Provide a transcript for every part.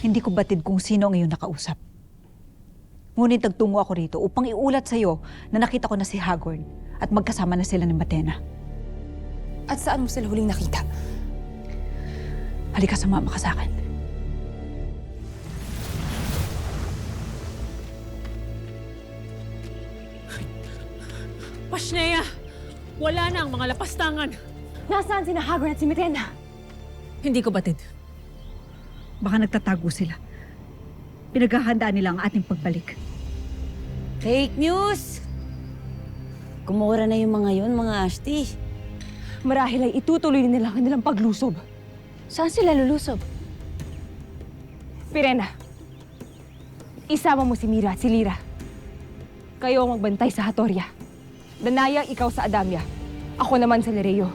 Hindi ko batid kung sino ang iyong nakausap. Ngunit nagtungo ako rito upang iulat sa iyo na nakita ko na si Hagorn at magkasama na sila ni Matena. At saan mo sila huling nakita? Halika, sumama ka sa akin. Pasneya! Wala na ang mga lapastangan. Nasaan sina Hagorn at si Mitena? Hindi ko batid. Baka nagtatago sila. Pinaghahandaan nila ang ating pagbalik. Fake news! Kumura na yung mga yun, mga Ashti. Marahil ay itutuloy nila ang kanilang paglusob. Saan sila lulusob? Pirena, isama mo si Mira at si Lira. Kayo ang magbantay sa Hatoria. Danaya, ikaw sa Adamya. Ako naman sa Lereo.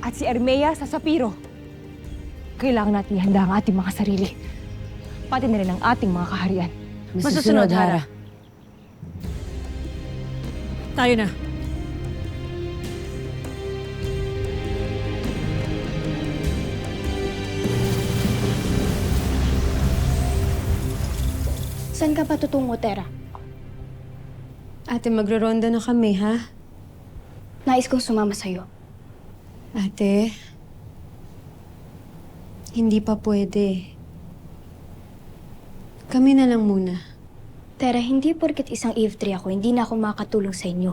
At si Ermea sa Sapiro. Kailangan natin ihanda ang ating mga sarili. Pati na rin ang ating mga kaharian. Masusunod, Hara. Tayo na. Saan ka pa tutungo, Tera? Ate, magroronda na kami, ha? Nais kong sumama sa'yo. Ate, hindi pa pwede. Kami na lang muna. Tera, hindi porket isang Eve 3 ako, hindi na ako makakatulong sa inyo.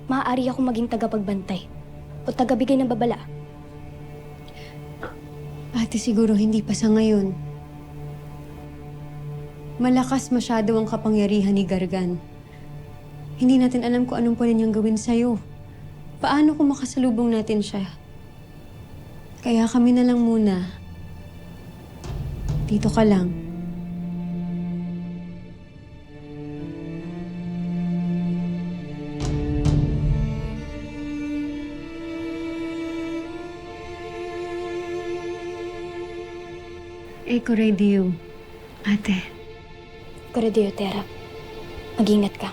Maaari ako maging tagapagbantay o tagabigay ng babala. Ate, siguro hindi pa sa ngayon. Malakas masyado ang kapangyarihan ni Gargan. Hindi natin alam kung anong pwede niyang gawin sa'yo. Paano kung makasalubong natin siya? Kaya kami na lang muna. Dito ka lang. Eko radio, ate. Corredio, Tera. Mag-ingat ka.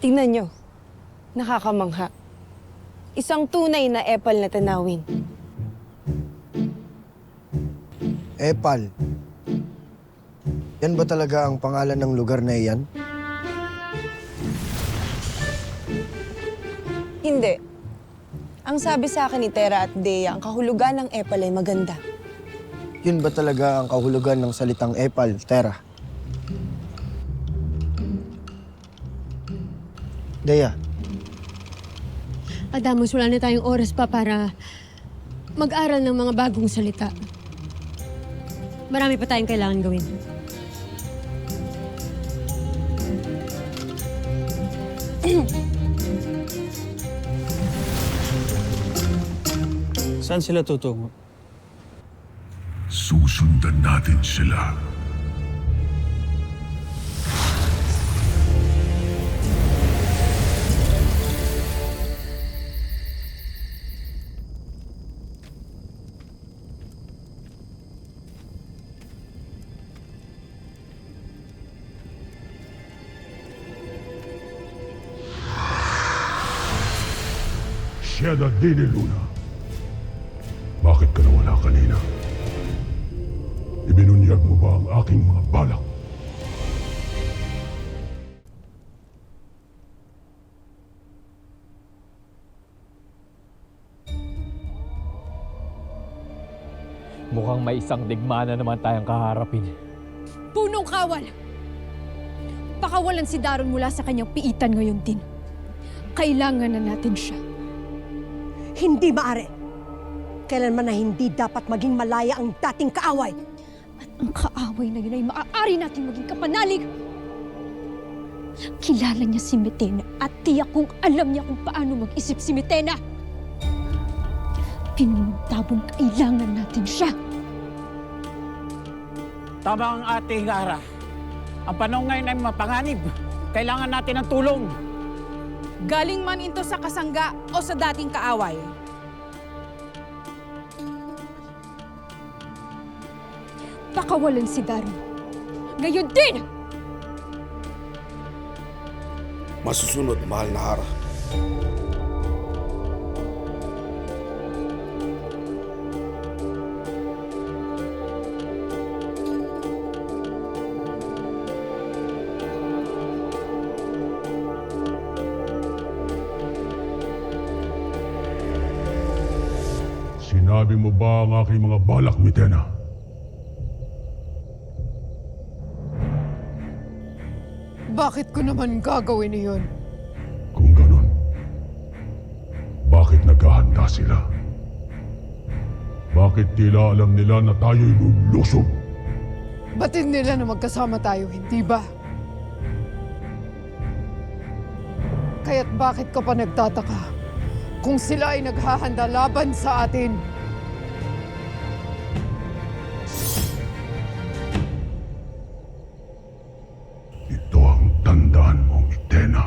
Tingnan nyo. Nakakamangha. Isang tunay na epal na tanawin. Epal. Yan ba talaga ang pangalan ng lugar na iyan? Hindi. Ang sabi sa akin ni Tera at Dea, ang kahulugan ng epal ay maganda. Yun ba talaga ang kahulugan ng salitang epal, Tera? Dea, Adamos, wala na tayong oras pa para mag-aral ng mga bagong salita. Marami pa tayong kailangan gawin. Saan sila tutungo? Susundan natin sila. Sieda Dini Luna. Bakit ka nawala kanina? Ibinunyag mo ba ang aking mga balak? Mukhang may isang digmaan na naman tayong kaharapin. Punong kawal! Pakawalan si Daron mula sa kanyang piitan ngayon din. Kailangan na natin siya. Hindi maaari. Kailanman na hindi dapat maging malaya ang dating kaaway. At ang kaaway na yun ay maaari natin maging kapanalig. Kilala niya si Mitena at tiyak kong alam niya kung paano mag-isip si Mitena. Pinuntabon kailangan natin siya. Tama ang ate Lara. Ang panahon ngayon ay mapanganib. Kailangan natin ng tulong. Galing man ito sa kasangga o sa dating kaaway. Pakawalan si Daru. Ngayon din! Masusunod, mahal na Hara. Sinabi mo ba ang aking mga balak, Mitena? Bakit ko naman gagawin iyon? Kung ganun, bakit naghahanda sila? Bakit tila alam nila na tayo'y lulusob? Batid nila na magkasama tayo, hindi ba? Kaya't bakit ka pa nagtataka kung sila ay naghahanda laban sa atin? Ito ang tandaan mo, Mitena.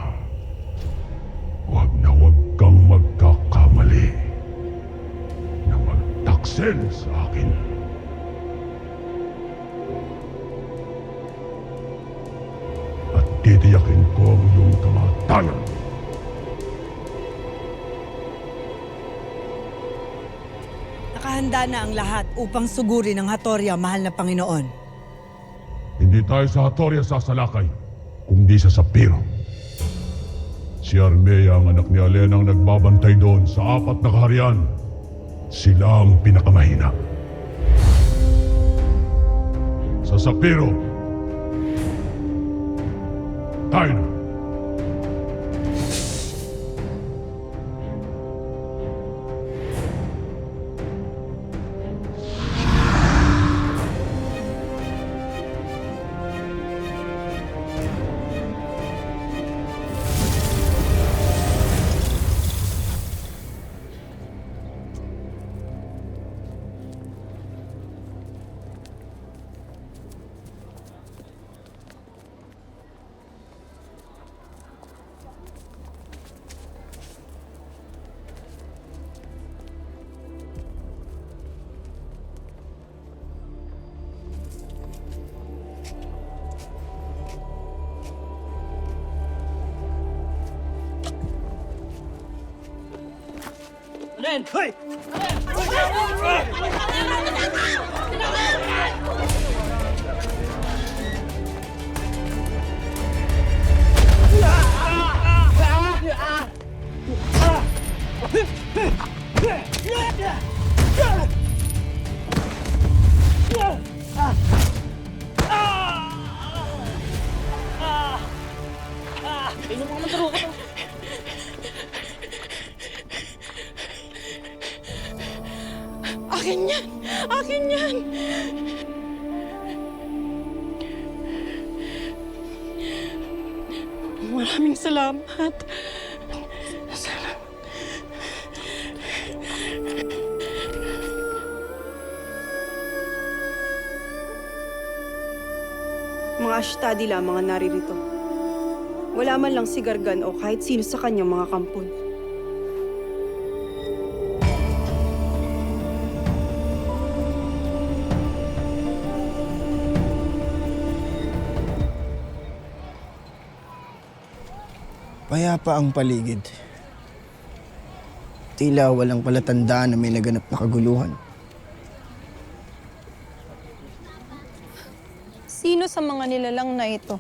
Huwag na huwag kang magkakamali na magtaksil sa akin. At titiyakin ko ang iyong kamatayan. Nakahanda na ang lahat upang sugurin ang Hatoria, mahal na Panginoon. Hindi tayo sa Hatoria sasalakay, kundi sa Sapiro. Si Armea ang anak ni Alena ang nagbabantay doon sa 4 na kaharian. Sila ang pinakamahina. Sa Sapiro, tayo na. Ren! Hoy! Akin yan! Akin yan! Maraming salamat. Mga ashtadi lamang ang naririto. Wala man lang si Gargan o kahit sino sa kanyang mga kampon. Payapa ang paligid. Tila walang palatandaan na may naganap na kaguluhan. Sino sa mga nilalang na ito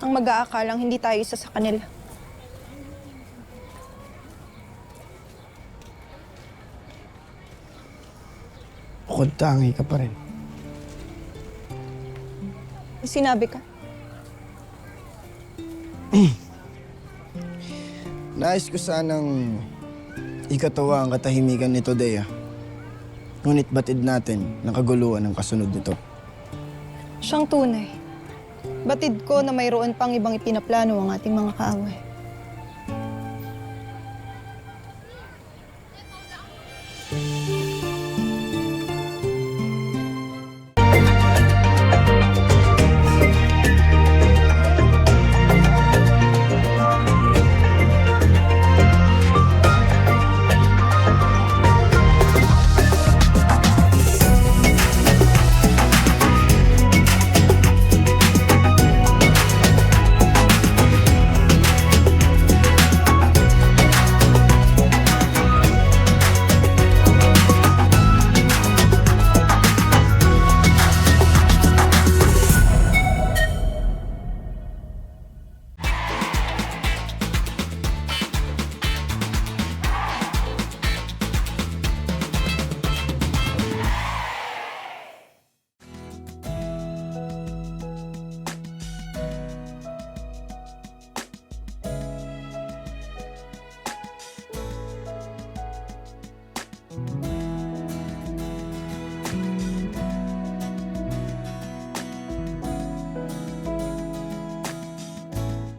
ang mag-aakalang hindi tayo isa sa kanila? Bukod tangi ka pa rin. May sinabi ka? Nais ko sanang ikatawa ang katahimikan nito, Dea. Ngunit batid natin ng kaguluhan ng kasunod nito. Siyang tunay. Batid ko na mayroon pang ibang ipinaplano ang ating mga kaaway.